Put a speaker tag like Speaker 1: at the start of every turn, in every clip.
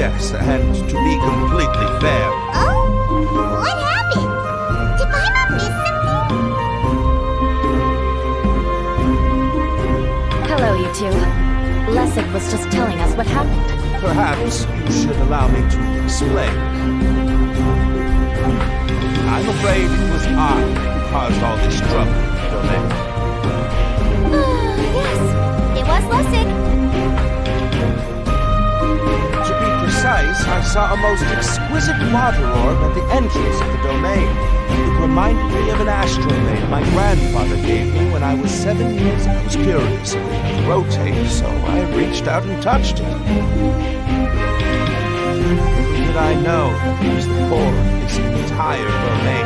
Speaker 1: Yes, and to be completely fair...
Speaker 2: Oh? What happened? Did Paimon miss something?
Speaker 3: Hello, you two. Lessig was just telling us what happened.
Speaker 1: Perhaps you should allow me to explain. I'm afraid it was I who caused all this trouble in the domain.
Speaker 2: Yes, it was Lessig.
Speaker 1: To be precise, I saw a most exquisite water orb at the entrance of the domain. It reminded me of an astrolabe my grandfather gave me when I was 7 years old. I was curious if it could rotate, so I reached out and touched it. Little did I know that it was the core of this entire domain.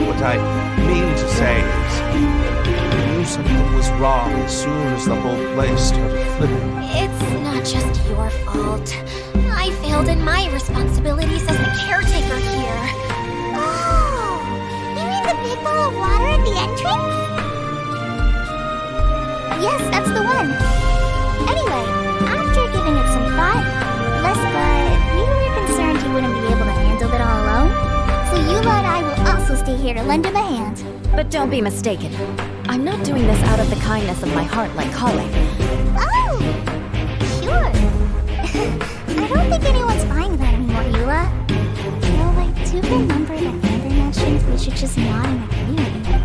Speaker 1: What I mean to say is, I knew something was wrong as soon as the whole place started flipping.
Speaker 2: It's not just your fault. I failed in my responsibilities as the caretaker here. Oh, you mean the big ball of water at the entrance? Yes, that's the one. Anyway, after giving it some thought, we were concerned he wouldn't be able to handle it all alone. So Eula and I will also stay here to lend him a hand.
Speaker 3: But don't be mistaken. I'm not doing this out of the kindness of my heart like Kale.
Speaker 2: Oh, sure. I don't think anyone's buying that anymore, Eula. I do remember that Amber mentioned we should just nod and agree with him.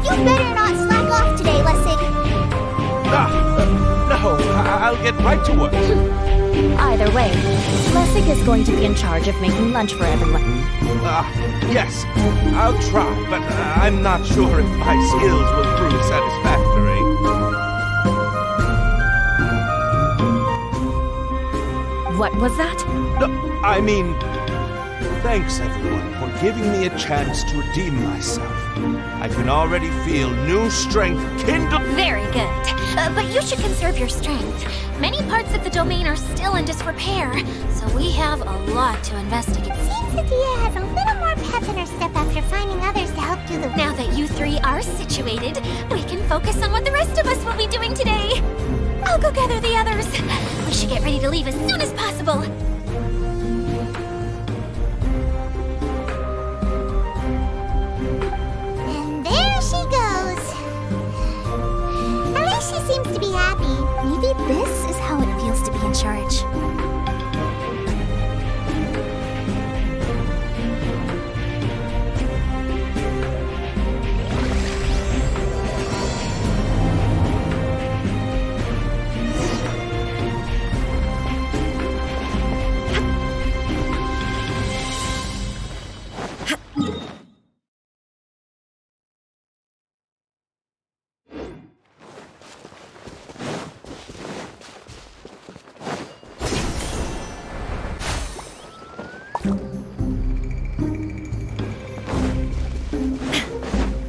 Speaker 2: You better not slack off today, Lessig.
Speaker 1: No, I'll get right to work.
Speaker 3: Either way, Lessig is going to be in charge of making lunch for everyone.
Speaker 1: Yes, I'll try, but I'm not sure if my skills will prove satisfactory.
Speaker 3: What was that?
Speaker 1: No, I mean, thanks everyone for giving me a chance to redeem myself. I can already feel new strength kindle.
Speaker 2: Very good. But you should conserve your strength. Many parts of the domain are still in disrepair, so we have a lot to investigate. Seems Adia has a little more pep in her step after finding others to help do the... Now that you three are situated, we can focus on what the rest of us will be doing today. I'll go gather the others. We should get ready to leave as soon as possible. And there she goes. At least she seems to be happy. Maybe this is how it feels to be in charge.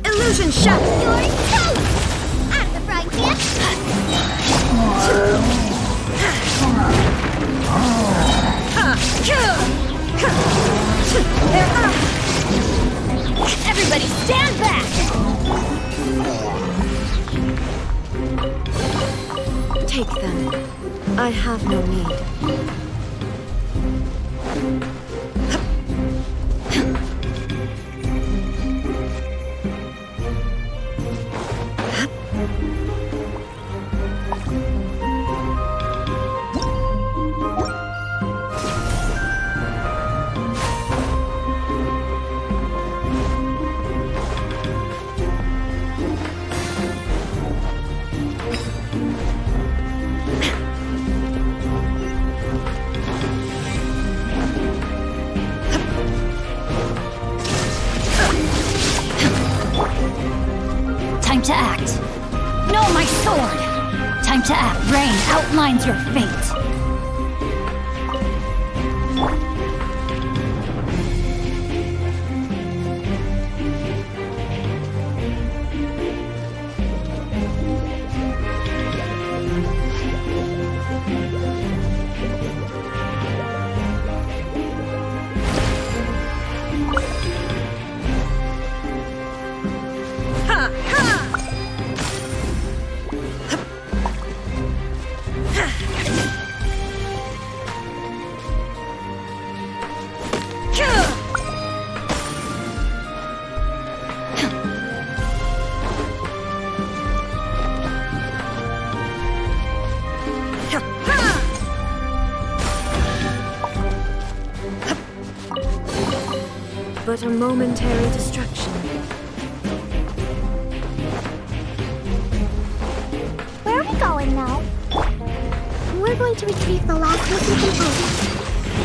Speaker 3: Illusion shot!
Speaker 2: You're toast! Out of the frying pan!
Speaker 3: Everybody stand back! Take them. I have no need.
Speaker 4: Time to act. No, my sword! Time to act. Rain outlines your fate.
Speaker 3: But a momentary distraction.
Speaker 2: Where are we going now? We're going to retrieve the last missing component.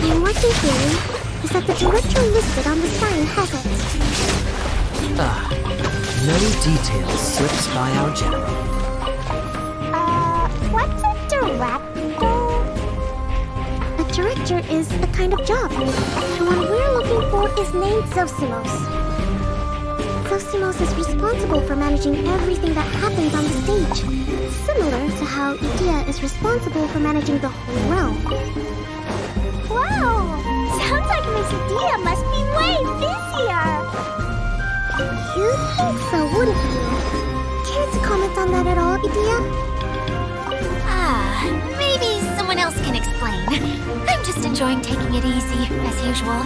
Speaker 2: My working theory is that the director listed on the sign has it.
Speaker 5: Many details slips by our general.
Speaker 2: What's a director? A director is a kind of job. The one we're looking for is named Zosimos. Zosimos is responsible for managing everything that happens on the stage, similar to how Idea is responsible for managing the whole realm. Wow! Sounds like Miss Idea must be way busier! You'd think so, wouldn't you? Care to comment on that at all, Idea?
Speaker 4: Maybe someone else can explain. I'm just enjoying taking it easy, as usual.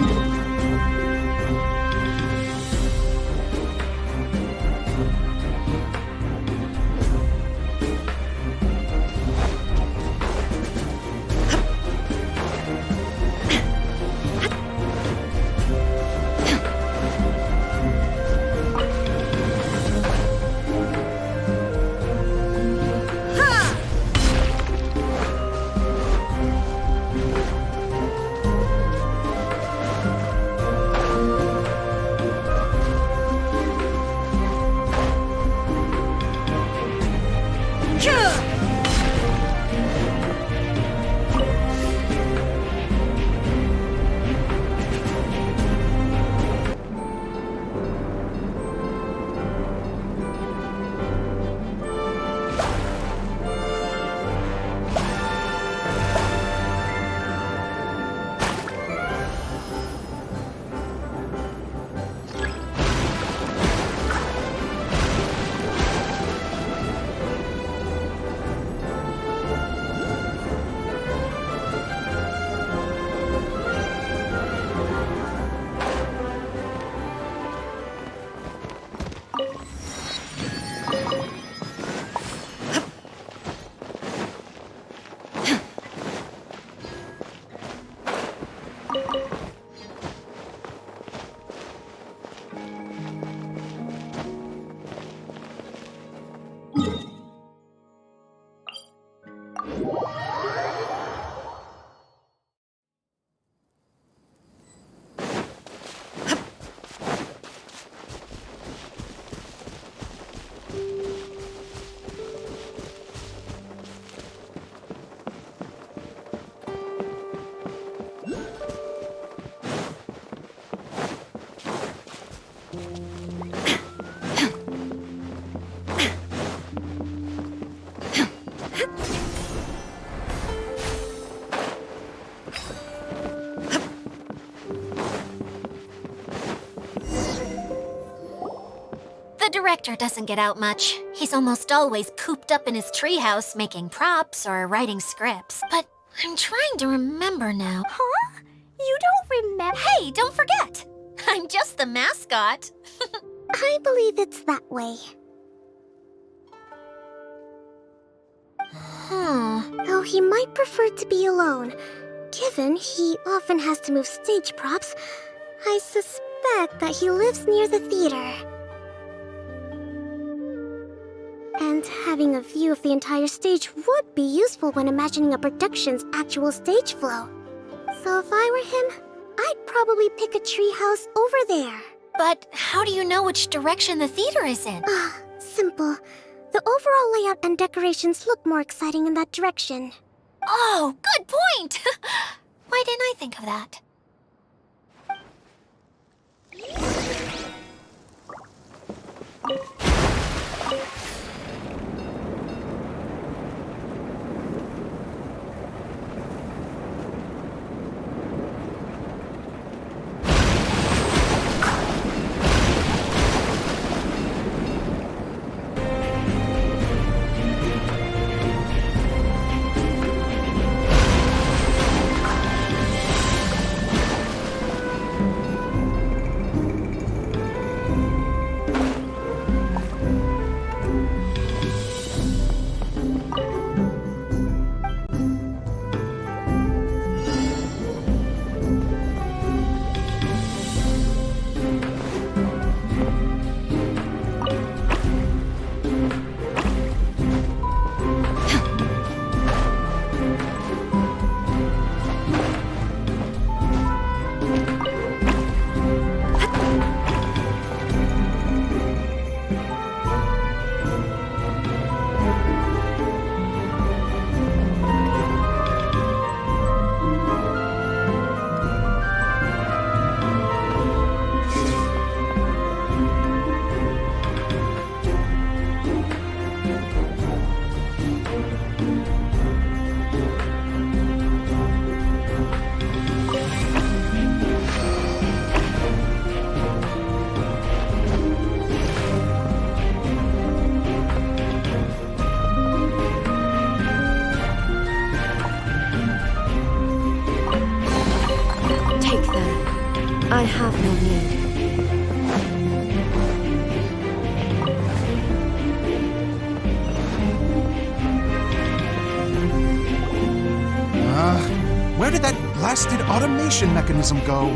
Speaker 4: The director doesn't get out much. He's almost always cooped up in his treehouse making props or writing scripts. But I'm trying to remember now.
Speaker 2: Huh? You don't remember?
Speaker 4: Hey, don't forget! I'm just the mascot.
Speaker 2: I believe it's that way. Though he might prefer to be alone, given he often has to move stage props, I suspect that he lives near the theater. And having a view of the entire stage would be useful when imagining a production's actual stage flow. So if I were him, I'd probably pick a treehouse over there.
Speaker 4: But how do you know which direction the theater is in?
Speaker 2: Simple. The overall layout and decorations look more exciting in that direction.
Speaker 4: Oh, good point! Why didn't I think of that?
Speaker 3: I have no need.
Speaker 6: Where did that blasted automation mechanism go?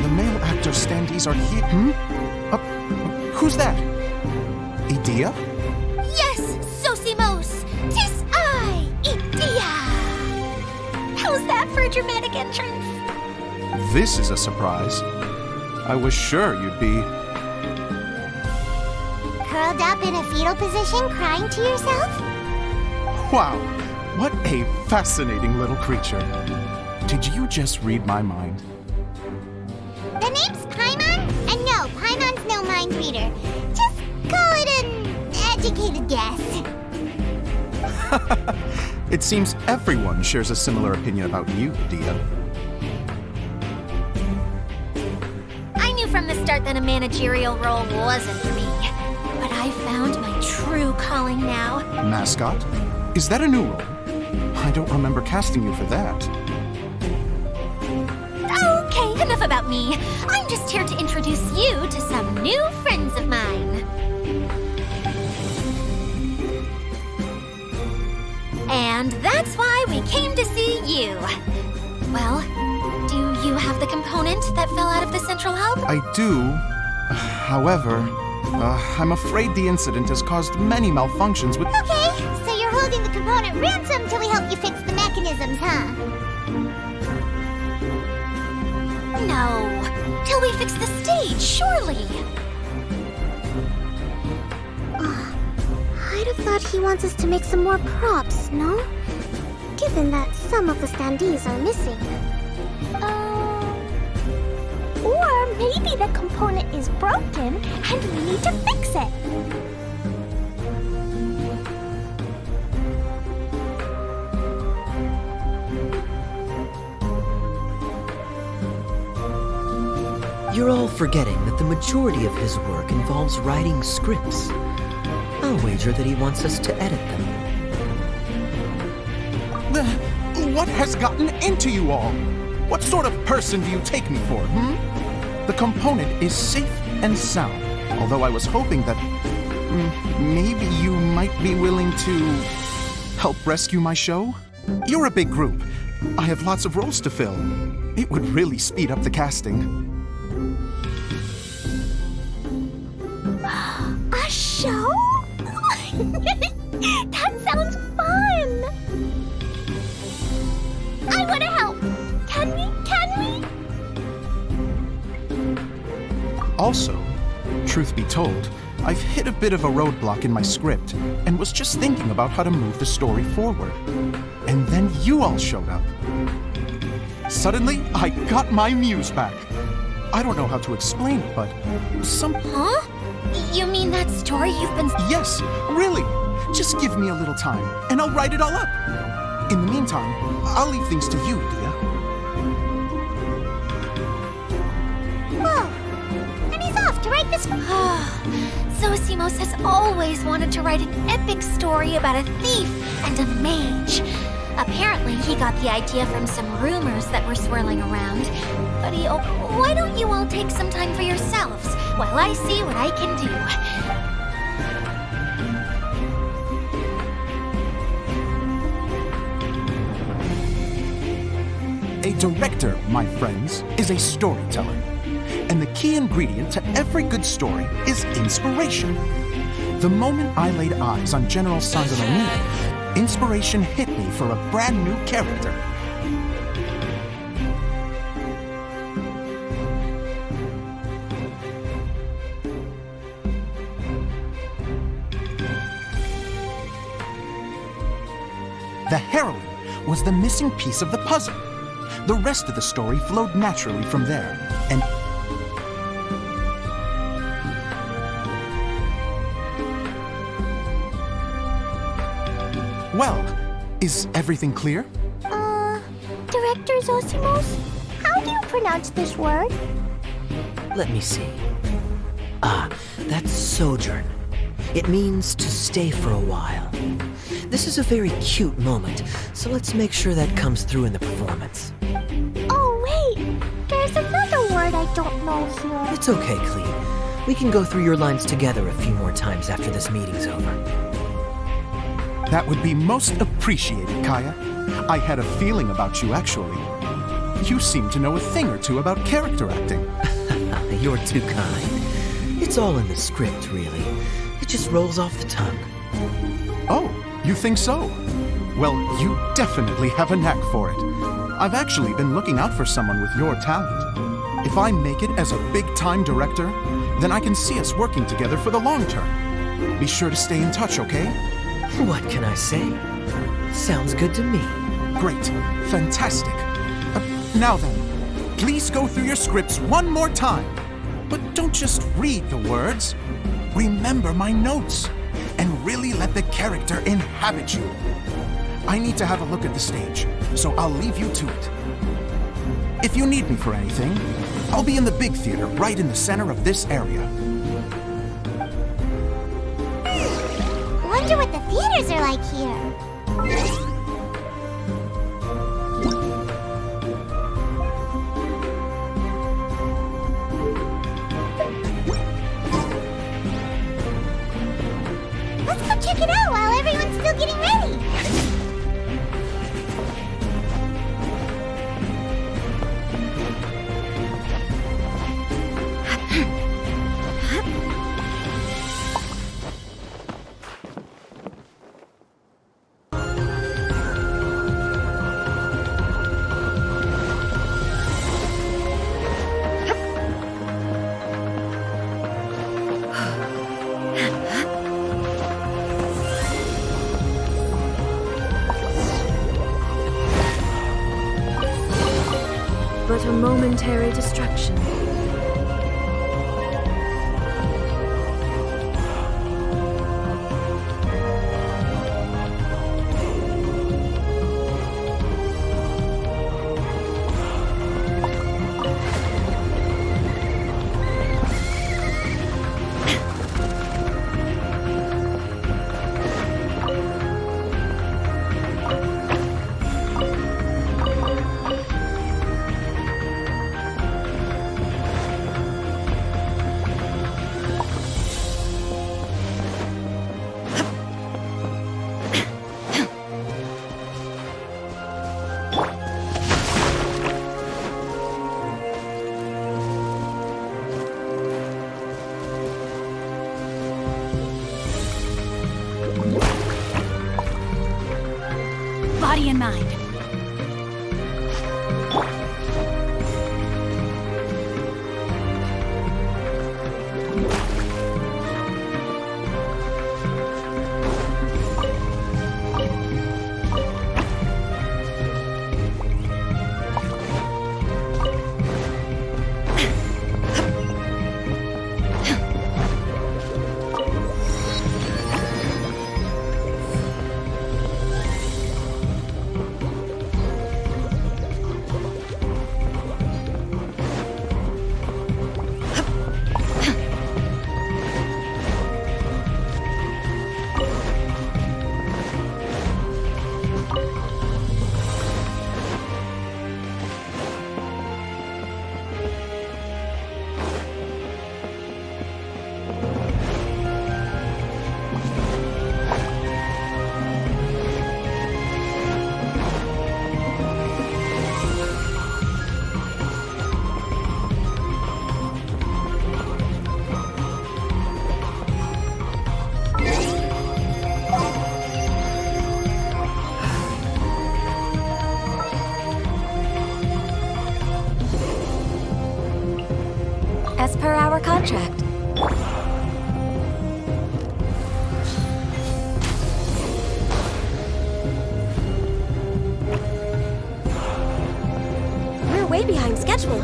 Speaker 6: The male actor standees are here. Who's that? Idea?
Speaker 4: Yes, Sosimos! 'Tis I, Idea! How's that for a dramatic entrance?
Speaker 6: This is a surprise. I was sure you'd be...
Speaker 2: Curled up in a fetal position, crying to yourself?
Speaker 6: Wow, what a fascinating little creature. Did you just read my mind?
Speaker 2: The name's Paimon? And no, Paimon's no mind reader. Just call it an educated guess.
Speaker 6: It seems everyone shares a similar opinion about you, Dia.
Speaker 4: I knew from the start that a managerial role wasn't for me. But I found my true calling now.
Speaker 6: Mascot? Is that a new role? I don't remember casting you for that.
Speaker 4: Okay, enough about me. I'm just here to introduce you to some new friends of mine. And that's why we came to see you. Well, do you have the component that fell out of the central hub?
Speaker 6: I do. However, I'm afraid the incident has caused many malfunctions with...
Speaker 2: Okay, so you're holding the component ransom till we help you fix the mechanisms, huh?
Speaker 4: No, till we fix the stage, surely.
Speaker 2: I'd have thought he wants us to make some more props, no? Given that some of the standees are missing. Or maybe the component is broken and we need to fix it.
Speaker 5: You're all forgetting that the majority of his work involves writing scripts. I'll wager that he wants us to edit them.
Speaker 6: What has gotten into you all? What sort of person do you take me for, The component is safe and sound, although I was hoping that maybe you might be willing to help rescue my show? You're a big group. I have lots of roles to fill. It would really speed up the casting.
Speaker 2: A show? That sounds fun! I want to help! Can we?
Speaker 6: Also, truth be told, I've hit a bit of a roadblock in my script and was just thinking about how to move the story forward. And then you all showed up. Suddenly, I got my muse back. I don't know how to explain it, but
Speaker 4: Huh? You mean that story you've been...
Speaker 6: Yes, really. Just give me a little time, and I'll write it all up. In the meantime, I'll leave things to you, Dia.
Speaker 2: Whoa! And he's off to write this...
Speaker 4: Zosimos has always wanted to write an epic story about a thief and a mage. Apparently, he got the idea from some rumors that were swirling around. But why don't you all take some time for yourselves while I see what I can do?
Speaker 6: A director, my friends, is a storyteller. And the key ingredient to every good story is inspiration. The moment I laid eyes on General Sanzanoni, inspiration hit me for a brand new character. The heroine was the missing piece of the puzzle. The rest of the story flowed naturally from there, and well, is everything clear?
Speaker 2: Director Zosimos, how do you pronounce this word?
Speaker 5: Let me see. That's sojourn. It means to stay for a while. This is a very cute moment, so let's make sure that comes through in the performance.
Speaker 2: Oh, wait! here.
Speaker 5: It's okay, Clee. We can go through your lines together a few more times after this meeting's over.
Speaker 6: That would be most appreciated, Kaya. I had a feeling about you, actually. You seem to know a thing or two about character acting.
Speaker 5: You're too kind. It's all in the script, really. It just rolls off the tongue.
Speaker 6: Oh, you think so? Well, you definitely have a knack for it. I've actually been looking out for someone with your talent. If I make it as a big-time director, then I can see us working together for the long term. Be sure to stay in touch, okay?
Speaker 5: What can I say? Sounds good to me.
Speaker 6: Great. Fantastic. Now then, please go through your scripts one more time. But don't just read the words. Remember my notes and really let the character inhabit you. I need to have a look at the stage, so I'll leave you to it. If you need me for anything, I'll be in the big theater right in the center of this area.
Speaker 2: Wonder what the theaters are like here. Let's go check it out while everyone's still getting ready.
Speaker 3: But a momentary distraction.
Speaker 4: Body and mind. As per our contract. We're way behind schedule.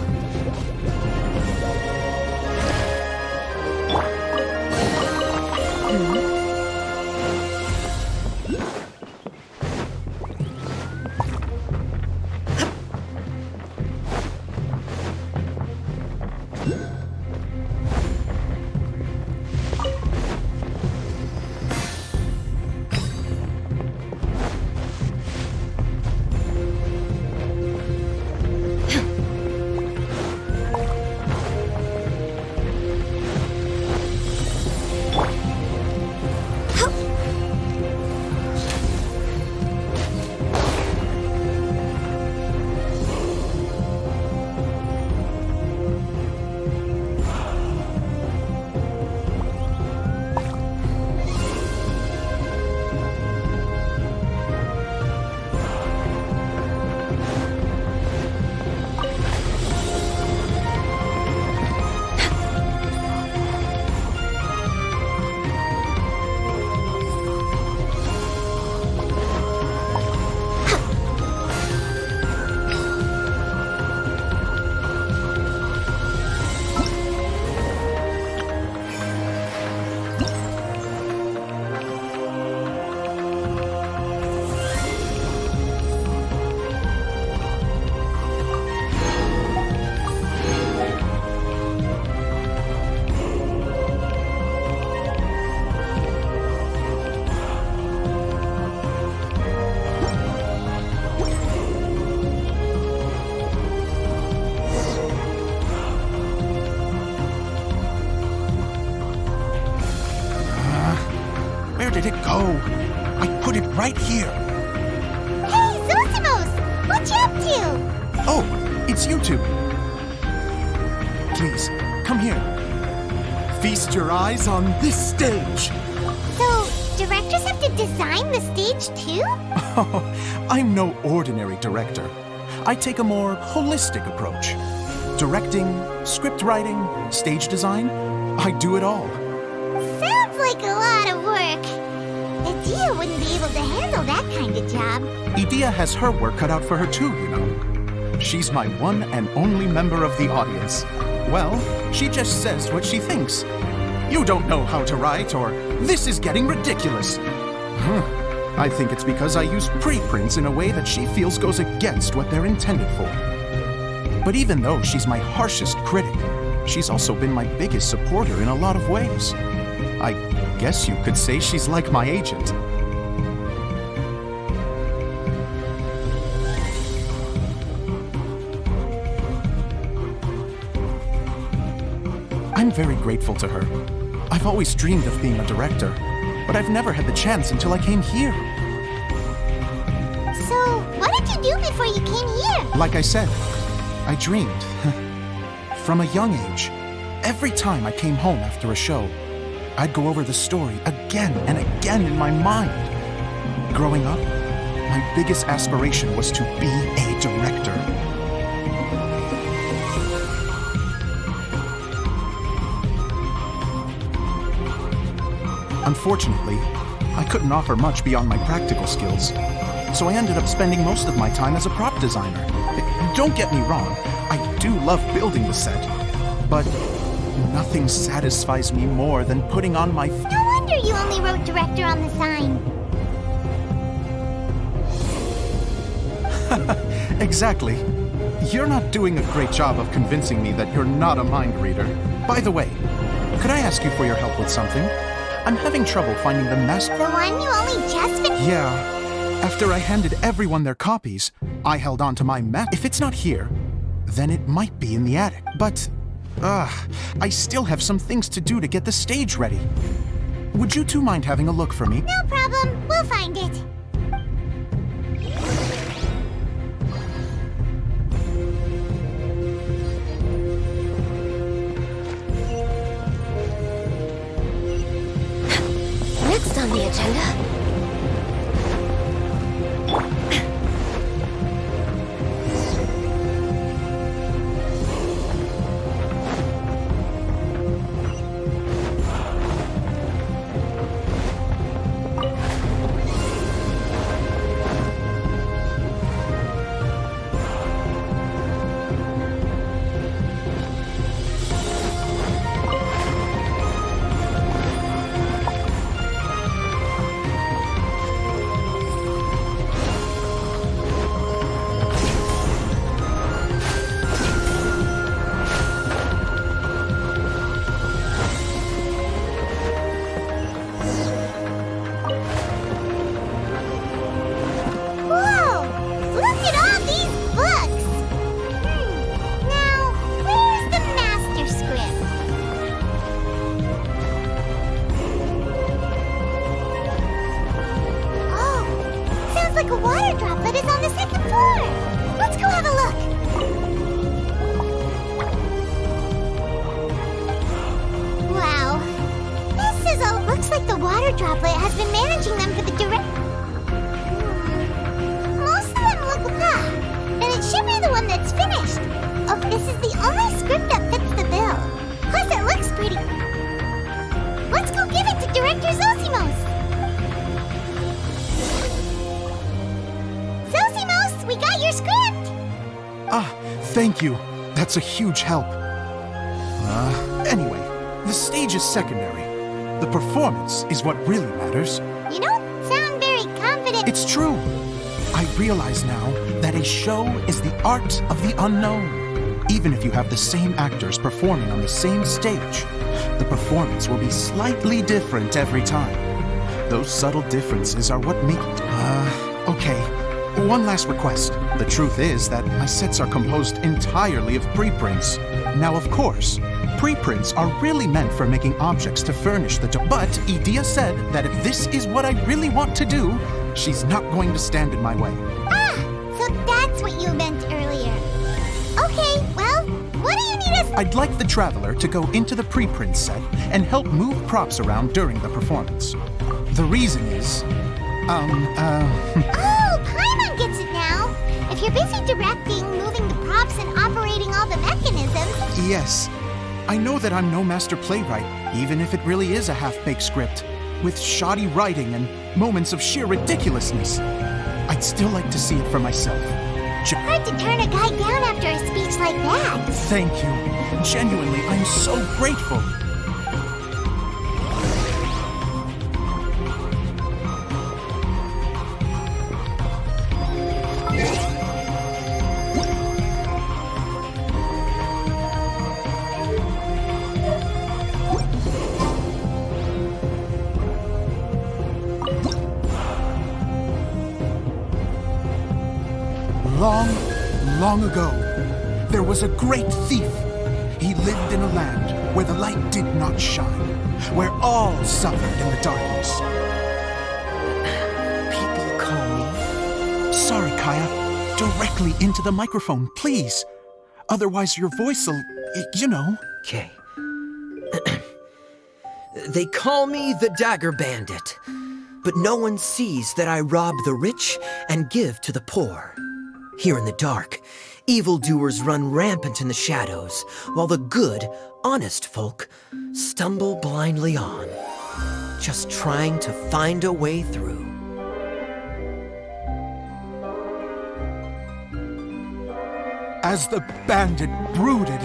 Speaker 6: Oh, I put it right here.
Speaker 4: Hey, Zosimos! What you up to?
Speaker 6: Oh, it's you two. Please, come here. Feast your eyes on this stage.
Speaker 4: So, directors have to design the stage too?
Speaker 6: Oh, I'm no ordinary director. I take a more holistic approach. Directing, script writing, stage design, I do it all.
Speaker 4: Sounds like a lot of work. Idea wouldn't be able to handle that kind of job.
Speaker 6: Idea has her work cut out for her too, you know. She's my one and only member of the audience. Well, she just says what she thinks. You don't know how to write, or this is getting ridiculous. I think it's because I use preprints in a way that she feels goes against what they're intended for. But even though she's my harshest critic, she's also been my biggest supporter in a lot of ways. I guess you could say she's like my agent. I'm very grateful to her. I've always dreamed of being a director, but I've never had the chance until I came here.
Speaker 4: So, what did you do before you came here?
Speaker 6: Like I said, I dreamed. From a young age, every time I came home after a show, I'd go over the story again and again in my mind. Growing up, my biggest aspiration was to be a director. Unfortunately, I couldn't offer much beyond my practical skills, so I ended up spending most of my time as a prop designer. Don't get me wrong, I do love building the set, but nothing satisfies me more than putting on my...
Speaker 4: No wonder you only wrote director on the sign.
Speaker 6: Exactly. You're not doing a great job of convincing me that you're not a mind reader. By the way, could I ask you for your help with something? I'm having trouble finding the master...
Speaker 4: The one you only just finished?
Speaker 6: Yeah. After I handed everyone their copies, I held on to my map. If it's not here, then it might be in the attic. But, I still have some things to do to get the stage ready. Would you two mind having a look for me?
Speaker 4: No problem. We'll find it.
Speaker 3: Next on the agenda...
Speaker 4: Droplet has been managing them for the Most of them look rough. Then it should be the one that's finished. Oh, this is the only script that fits the bill. Plus, it looks pretty. Let's go give it to Director Zosimos. Zosimos, we got your script.
Speaker 6: Thank you. That's a huge help. Anyway, the stage is secondary. The performance is what really matters.
Speaker 4: You don't sound very confident.
Speaker 6: It's true. I realize now that a show is the art of the unknown. Even if you have the same actors performing on the same stage, the performance will be slightly different every time. Those subtle differences are what make it... Okay. One last request. The truth is that my sets are composed entirely of preprints. Now, of course, preprints are really meant for making objects to furnish the but Edea said that if this is what I really want to do, she's not going to stand in my way.
Speaker 4: Ah, so that's what you meant earlier. Okay, well, what do you need us...
Speaker 6: I'd like the Traveler to go into the preprint set and help move props around during the performance. The reason is,
Speaker 4: Oh, Paimon gets it now. If you're busy directing, moving the props, and operating all the mechanisms...
Speaker 6: Yes, I know that I'm no master playwright, even if it really is a half-baked script, with shoddy writing and moments of sheer ridiculousness. I'd still like to see it for myself.
Speaker 4: Hard to turn a guy down after a speech like that.
Speaker 6: Thank you. Genuinely, I'm so grateful. Long ago, there was a great thief. He lived in a land where the light did not shine, where all suffered in the darkness.
Speaker 5: People call me...
Speaker 6: Sorry, Kaya. Directly into the microphone, please. Otherwise your voice'll, you know.
Speaker 5: Okay. They call me the Dagger Bandit, but no one sees that I rob the rich and give to the poor. Here in the dark, evildoers run rampant in the shadows, while the good, honest folk stumble blindly on, just trying to find a way through.
Speaker 6: As the bandit brooded,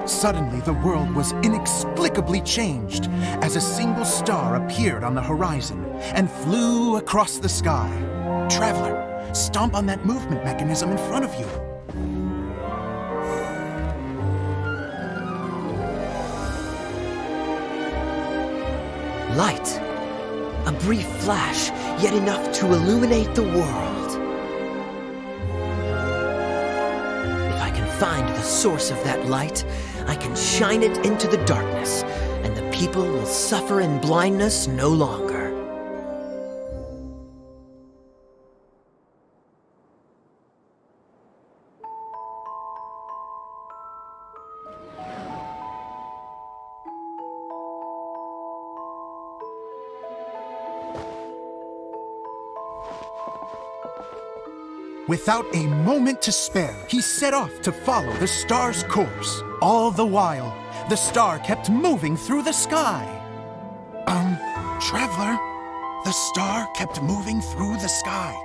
Speaker 6: suddenly the world was inexplicably changed as a single star appeared on the horizon and flew across the sky. Traveler, stomp on that movement mechanism in front of you.
Speaker 5: Light. A brief flash, yet enough to illuminate the world. If I can find the source of that light, I can shine it into the darkness, and the people will suffer in blindness no longer.
Speaker 6: Without a moment to spare, he set off to follow the star's course. All the while, the star kept moving through the sky. Traveler, the star kept moving through the sky.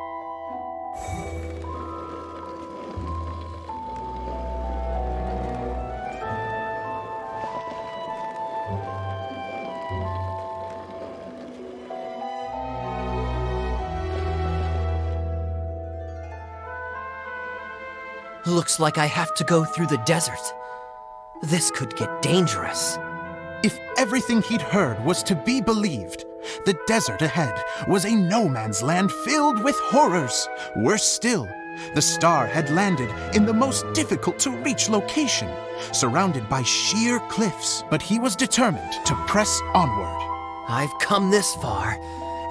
Speaker 5: Looks like I have to go through the desert. This could get dangerous.
Speaker 6: If everything he'd heard was to be believed, the desert ahead was a no-man's land filled with horrors. Worse still, the star had landed in the most difficult-to-reach location, surrounded by sheer cliffs. But he was determined to press onward.
Speaker 5: I've come this far,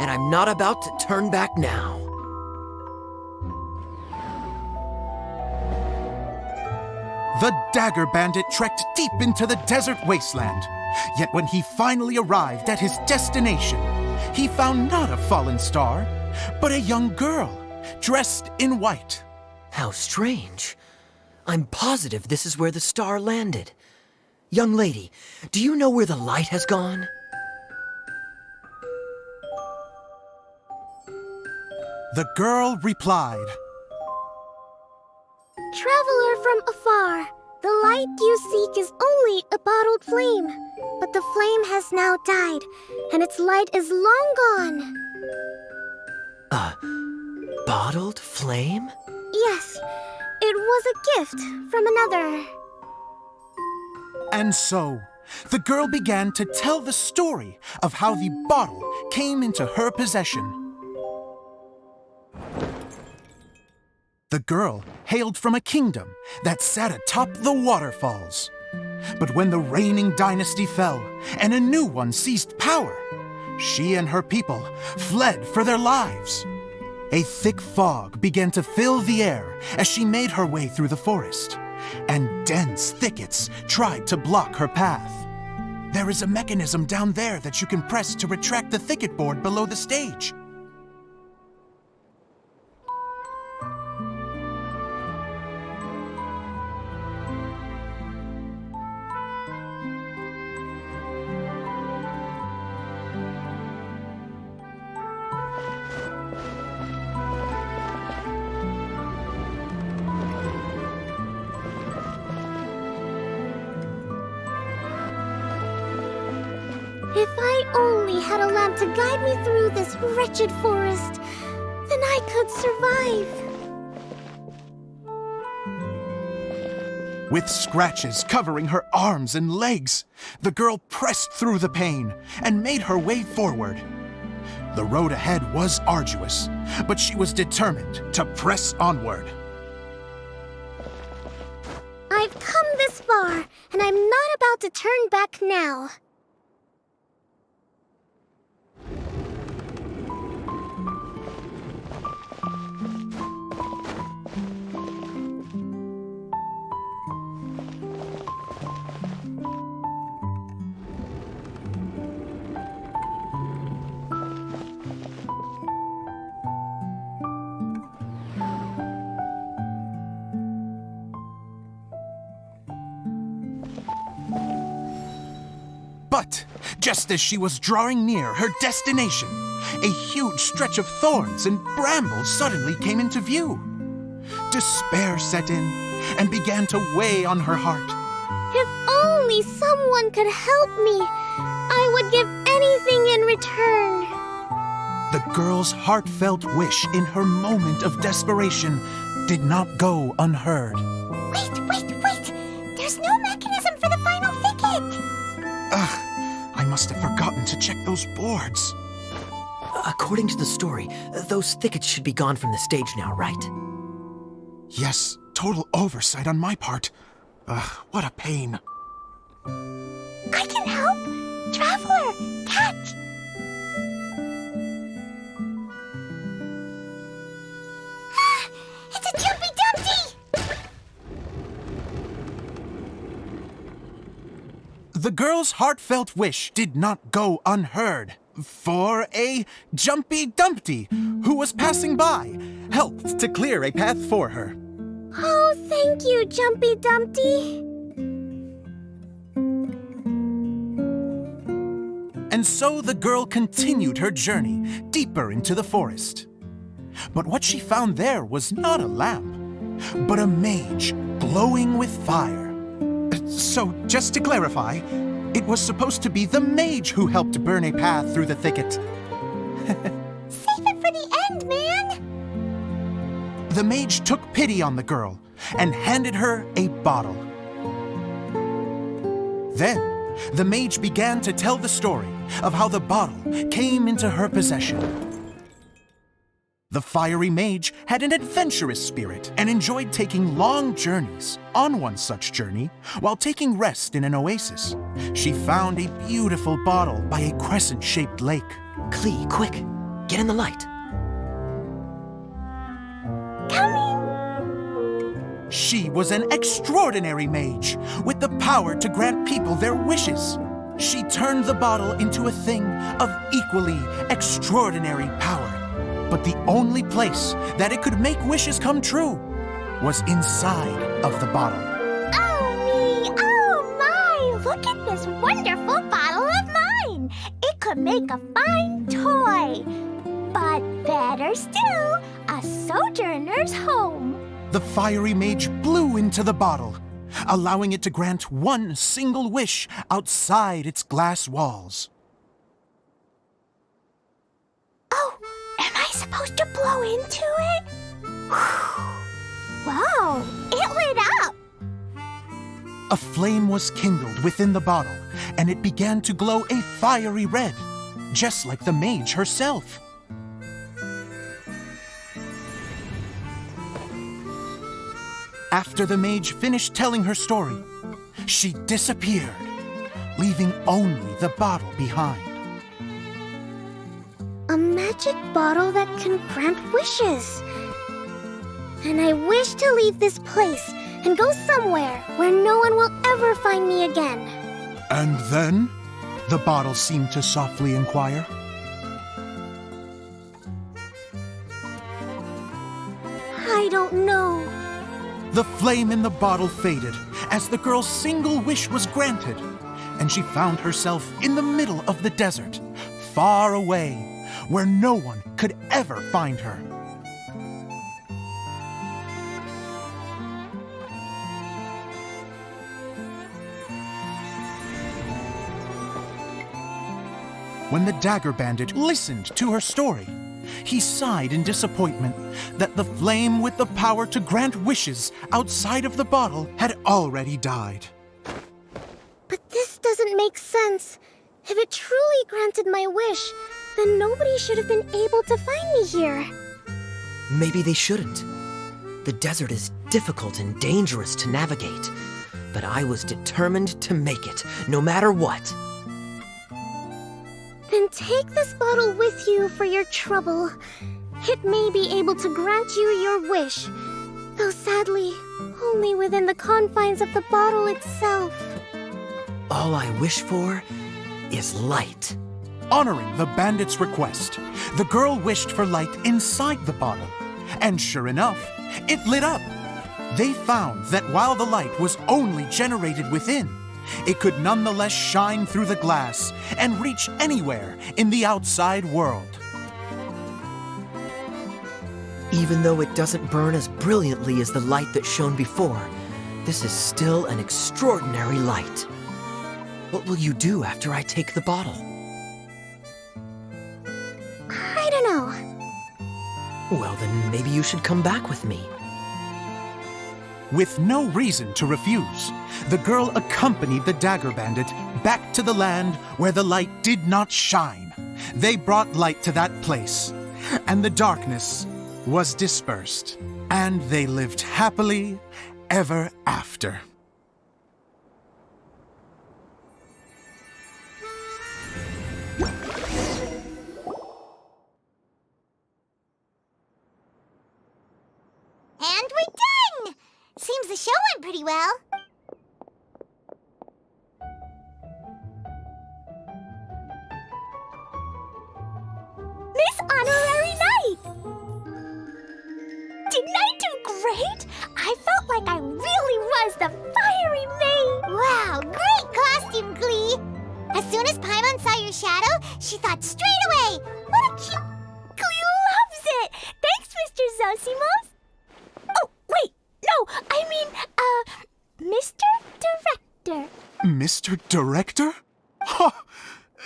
Speaker 5: and I'm not about to turn back now.
Speaker 6: The Dagger Bandit trekked deep into the desert wasteland. Yet when he finally arrived at his destination, he found not a fallen star, but a young girl, dressed in white.
Speaker 5: How strange. I'm positive this is where the star landed. Young lady, do you know where the light has gone?
Speaker 6: The girl replied,
Speaker 4: Traveler from afar, the light you seek is only a bottled flame. But the flame has now died, and its light is long gone.
Speaker 5: A bottled flame?
Speaker 4: Yes, it was a gift from another.
Speaker 6: And so, the girl began to tell the story of how the bottle came into her possession. The girl hailed from a kingdom that sat atop the waterfalls. But when the reigning dynasty fell and a new one seized power, she and her people fled for their lives. A thick fog began to fill the air as she made her way through the forest, and dense thickets tried to block her path. There is a mechanism down there that you can press to retract the thicket board below the stage.
Speaker 4: If I only had a lamp to guide me through this wretched forest, then I could survive.
Speaker 6: With scratches covering her arms and legs, the girl pressed through the pain and made her way forward. The road ahead was arduous, but she was determined to press onward.
Speaker 4: I've come this far, and I'm not about to turn back now.
Speaker 6: But just as she was drawing near her destination, a huge stretch of thorns and brambles suddenly came into view. Despair set in and began to weigh on her heart.
Speaker 4: If only someone could help me, I would give anything in return.
Speaker 6: The girl's heartfelt wish in her moment of desperation did not go unheard.
Speaker 4: Wait! There's no mechanism for the final thicket!
Speaker 6: Ugh, I must have forgotten to check those boards.
Speaker 5: According to the story, those thickets should be gone from the stage now, right?
Speaker 6: Yes, total oversight on my part. Ugh, what a pain.
Speaker 4: I can help! Traveler, catch! It's a Jumpy Dumpty!
Speaker 6: The girl's heartfelt wish did not go unheard, for a Jumpy Dumpty who was passing by helped to clear a path for her.
Speaker 4: Oh, thank you, Jumpy Dumpty.
Speaker 6: And so the girl continued her journey deeper into the forest. But what she found there was not a lamp, but a mage glowing with fire. So, just to clarify, it was supposed to be the mage who helped burn a path through the thicket.
Speaker 4: Save it for the end, man!
Speaker 6: The mage took pity on the girl and handed her a bottle. Then, the mage began to tell the story of how the bottle came into her possession. The fiery mage had an adventurous spirit and enjoyed taking long journeys. On one such journey, while taking rest in an oasis, she found a beautiful bottle by a crescent-shaped lake.
Speaker 5: Klee, quick, get in the light.
Speaker 4: Coming!
Speaker 6: She was an extraordinary mage with the power to grant people their wishes. She turned the bottle into a thing of equally extraordinary power. But the only place that it could make wishes come true was inside of the bottle.
Speaker 4: Oh me! Oh my! Look at this wonderful bottle of mine! It could make a fine toy. But better still, a sojourner's home.
Speaker 6: The fiery mage blew into the bottle, allowing it to grant one single wish outside its glass walls.
Speaker 4: Oh, am I supposed to blow into it? Wow, it lit up!
Speaker 6: A flame was kindled within the bottle, and it began to glow a fiery red, just like the mage herself. After the mage finished telling her story, she disappeared, leaving only the bottle behind.
Speaker 2: A magic bottle that can grant wishes. And I wish to leave this place and go somewhere where no one will ever find me again.
Speaker 6: And then, the bottle seemed to softly inquire.
Speaker 2: I don't know.
Speaker 6: The flame in the bottle faded as the girl's single wish was granted, and she found herself in the middle of the desert, far away, where no one could ever find her. When the Dagger Bandit listened to her story, he sighed in disappointment that the flame with the power to grant wishes outside of the bottle had already died.
Speaker 2: But this doesn't make sense. If it truly granted my wish, then nobody should have been able to find me here.
Speaker 5: Maybe they shouldn't. The desert is difficult and dangerous to navigate, but I was determined to make it, no matter what.
Speaker 2: Then take this bottle with you for your trouble. It may be able to grant you your wish, though sadly, only within the confines of the bottle itself.
Speaker 5: All I wish for is light.
Speaker 6: Honoring the bandit's request, the girl wished for light inside the bottle, and sure enough, it lit up. They found that while the light was only generated within, it could nonetheless shine through the glass and reach anywhere in the outside world.
Speaker 5: Even though it doesn't burn as brilliantly as the light that shone before, this is still an extraordinary light. What will you do after I take the bottle?
Speaker 2: I don't know.
Speaker 5: Well, then maybe you should come back with me.
Speaker 6: With no reason to refuse, the girl accompanied the Dagger Bandit back to the land where the light did not shine. They brought light to that place, and the darkness was dispersed, and they lived happily ever after.
Speaker 4: And we're done! Seems the show went pretty well.
Speaker 2: Miss Honorary Knight! Didn't I do great? I felt like I really was the fiery maid.
Speaker 4: Wow, great costume, Glee! As soon as Paimon saw your shadow, she thought straight away, what a cute...
Speaker 2: Glee loves it! Thanks, Mr. Zosimos. Oh, wait, no, I mean, Mr. Director.
Speaker 6: Mr. Director? Ha!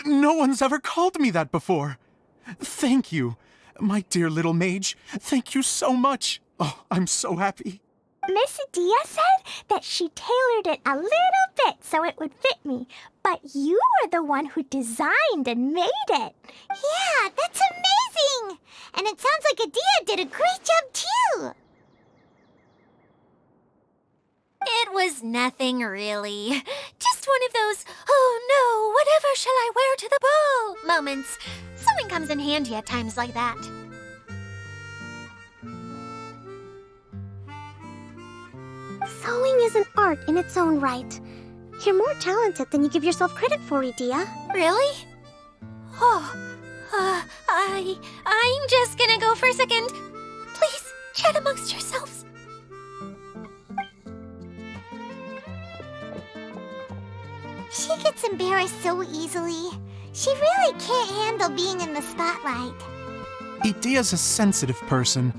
Speaker 6: No one's ever called me that before. Thank you, my dear little mage. Thank you so much. Oh, I'm so happy.
Speaker 2: Miss Dia said that she tailored it a little bit so it would fit me, but you were the one who designed and made it.
Speaker 4: Yeah, that's amazing! And it sounds like Adia did a great job, too! It was nothing, really. Just one of those, oh no, whatever shall I wear to the ball moments. Sewing comes in handy at times like that.
Speaker 2: Sewing is an art in its own right. You're more talented than you give yourself credit for, Dia.
Speaker 4: Really? Oh, I'm just gonna go for a second. Please, chat amongst yourselves. She gets embarrassed so easily. She really can't handle being in the spotlight.
Speaker 6: Idia's a sensitive person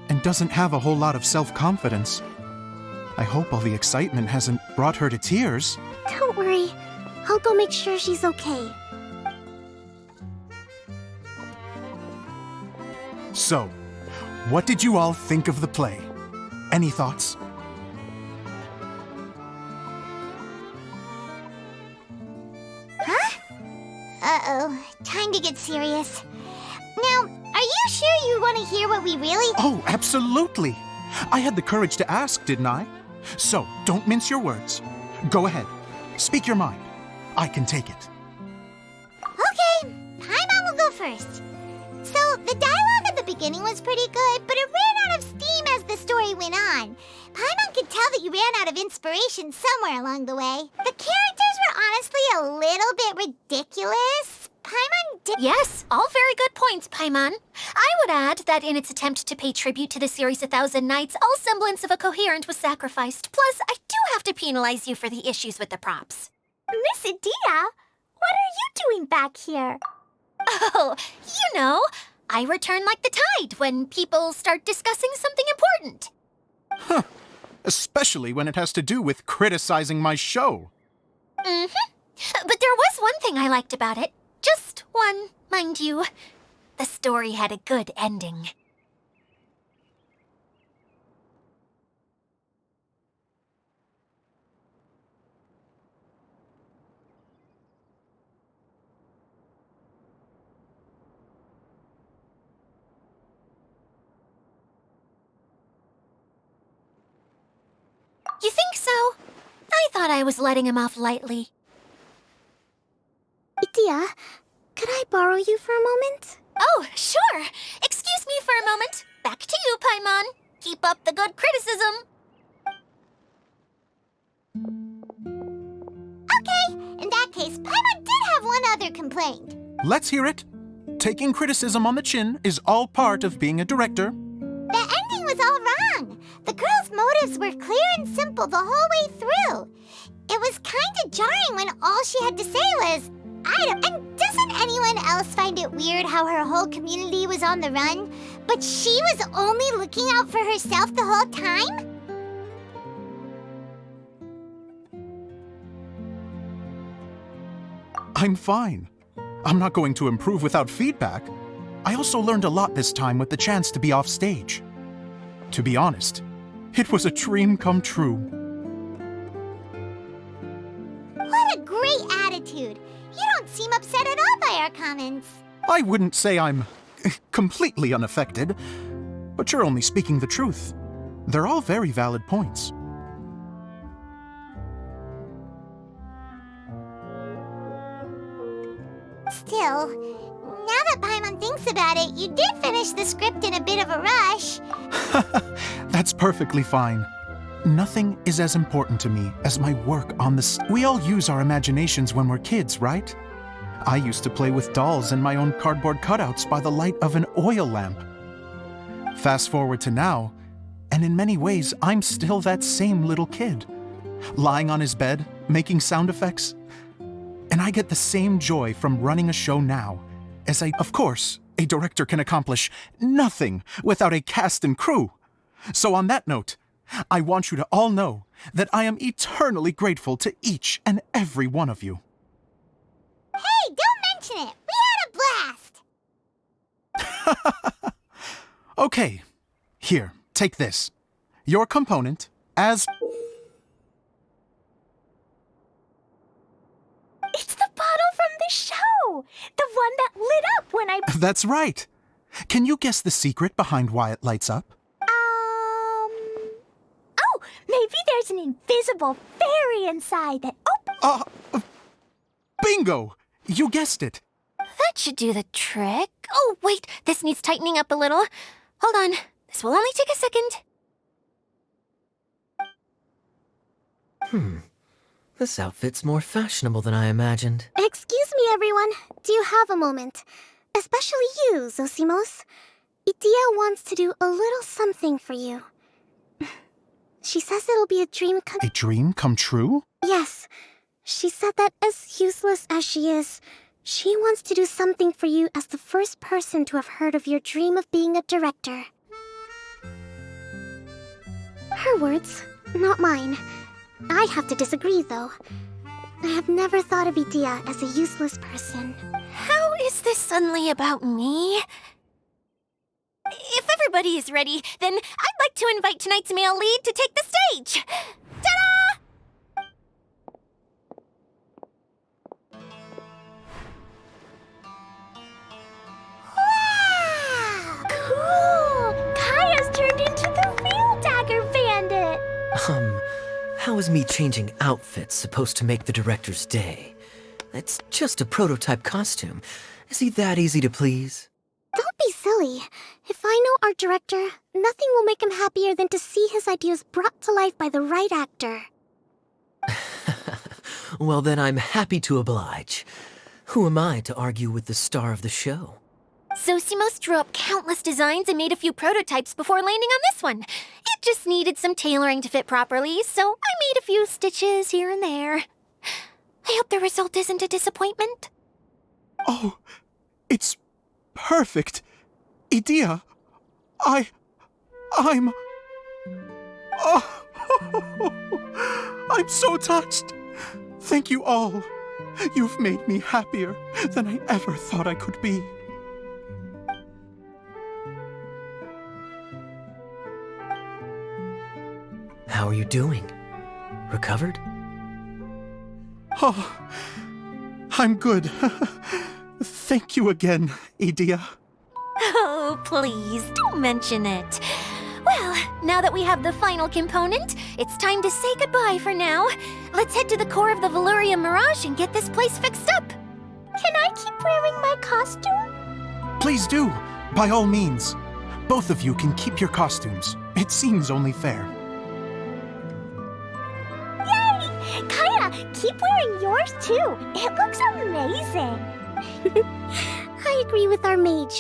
Speaker 6: and doesn't have a whole lot of self-confidence. I hope all the excitement hasn't brought her to tears.
Speaker 2: Don't worry. I'll go make sure she's okay.
Speaker 6: So, what did you all think of the play? Any thoughts?
Speaker 4: Uh-oh, time to get serious. Now, are you sure you want to hear what we really...
Speaker 6: Oh, absolutely! I had the courage to ask, didn't I? So, don't mince your words. Go ahead. Speak your mind. I can take it.
Speaker 4: Okay, Paimon will go first. So, the dialogue at the beginning was pretty good, but it ran out of steam as the story went on. Paimon could tell that you ran out of inspiration somewhere along the way. The characters were honestly a little bit ridiculous. Paimon did...
Speaker 2: Yes, all very good points, Paimon. I would add that in its attempt to pay tribute to the series 1,000 Nights, all semblance of a coherent was sacrificed. Plus, I do have to penalize you for the issues with the props.
Speaker 4: Miss Idia, what are you doing back here?
Speaker 2: Oh, you know, I return like the tide when people start discussing something important.
Speaker 6: Huh. Especially when it has to do with criticizing my show.
Speaker 2: Mm-hmm. But there was one thing I liked about it. Just one, mind you. The story had a good ending. You think so? I thought I was letting him off lightly.
Speaker 4: Idia, could I borrow you for a moment?
Speaker 2: Oh, sure. Excuse me for a moment. Back to you, Paimon. Keep up the good criticism.
Speaker 4: Okay, in that case, Paimon did have one other complaint.
Speaker 6: Let's hear it. Taking criticism on the chin is all part of being a director.
Speaker 4: The ending was all wrong. The girl's motives were clear and simple the whole way through. It was kind of jarring when all she had to say was, I don't... And doesn't anyone else find it weird how her whole community was on the run, but she was only looking out for herself the whole time?
Speaker 6: I'm fine. I'm not going to improve without feedback. I also learned a lot this time with the chance to be off stage. To be honest, it was a dream come true.
Speaker 4: What a great attitude. You don't seem upset at all by our comments.
Speaker 6: I wouldn't say I'm completely unaffected, but you're only speaking the truth. They're all very valid points.
Speaker 4: Still, now that Paimon thinks about it, you did finish the script in a bit of a rush.
Speaker 6: That's perfectly fine. Nothing is as important to me as my work on the We all use our imaginations when we're kids, right? I used to play with dolls and my own cardboard cutouts by the light of an oil lamp. Fast forward to now, and in many ways, I'm still that same little kid. Lying on his bed, making sound effects. And I get the same joy from running a show now, as of course, a director can accomplish nothing without a cast and crew. So on that note, I want you to all know that I am eternally grateful to each and every one of you.
Speaker 4: Hey, don't mention it. We had a blast.
Speaker 6: Okay, here, take this. Your component as...
Speaker 4: It's the bottle from the show. The one that lit up when I...
Speaker 6: That's right. Can you guess the secret behind why it lights up?
Speaker 4: Oh, maybe there's an invisible fairy inside that opens...
Speaker 6: Bingo! You guessed it.
Speaker 2: That should do the trick. Oh, wait, this needs tightening up a little. Hold on, this will only take a second.
Speaker 5: This outfit's more fashionable than I imagined.
Speaker 4: Excuse me, everyone. Do you have a moment? Especially you, Zosimos. Idia wants to do a little something for you. She says it'll be a dream come...
Speaker 6: A dream come true?
Speaker 4: Yes. She said that as useless as she is, she wants to do something for you as the first person to have heard of your dream of being a director. Her words, not mine. I have to disagree, though. I have never thought of Idia as a useless person.
Speaker 2: How is this suddenly about me? If everybody is ready, then I'd like to invite tonight's male lead to take the stage. Ta-da!
Speaker 4: Wow! Cool! Kaya's turned into the real Dagger Bandit!
Speaker 5: how is me changing outfits supposed to make the director's day? It's just a prototype costume. Is he that easy to please?
Speaker 2: Don't be silly. If I know our director, nothing will make him happier than to see his ideas brought to life by the right actor.
Speaker 5: Well, then I'm happy to oblige. Who am I to argue with the star of the show?
Speaker 4: Zosimos drew up countless designs and made a few prototypes before landing on this one. It just needed some tailoring to fit properly, so I made a few stitches here and there. I hope the result isn't a disappointment.
Speaker 6: Oh, it's perfect. Idea, I'm... Oh, I'm so touched. Thank you all. You've made me happier than I ever thought I could be.
Speaker 5: How are you doing? Recovered?
Speaker 6: Oh, I'm good. Thank you again, Idea.
Speaker 4: Oh, please, don't mention it. Well, now that we have the final component, it's time to say goodbye for now. Let's head to the core of the Valurium Mirage and get this place fixed up.
Speaker 2: Can I keep wearing my costume?
Speaker 6: Please do, by all means. Both of you can keep your costumes. It seems only fair.
Speaker 2: Yay! Kaya, keep wearing yours too. It looks amazing. I agree with our mage.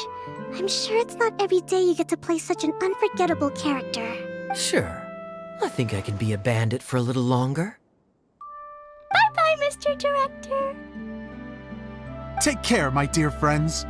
Speaker 2: I'm sure it's not every day you get to play such an unforgettable character.
Speaker 5: Sure. I think I can be a bandit for a little longer.
Speaker 2: Bye-bye, Mr. Director.
Speaker 6: Take care, my dear friends.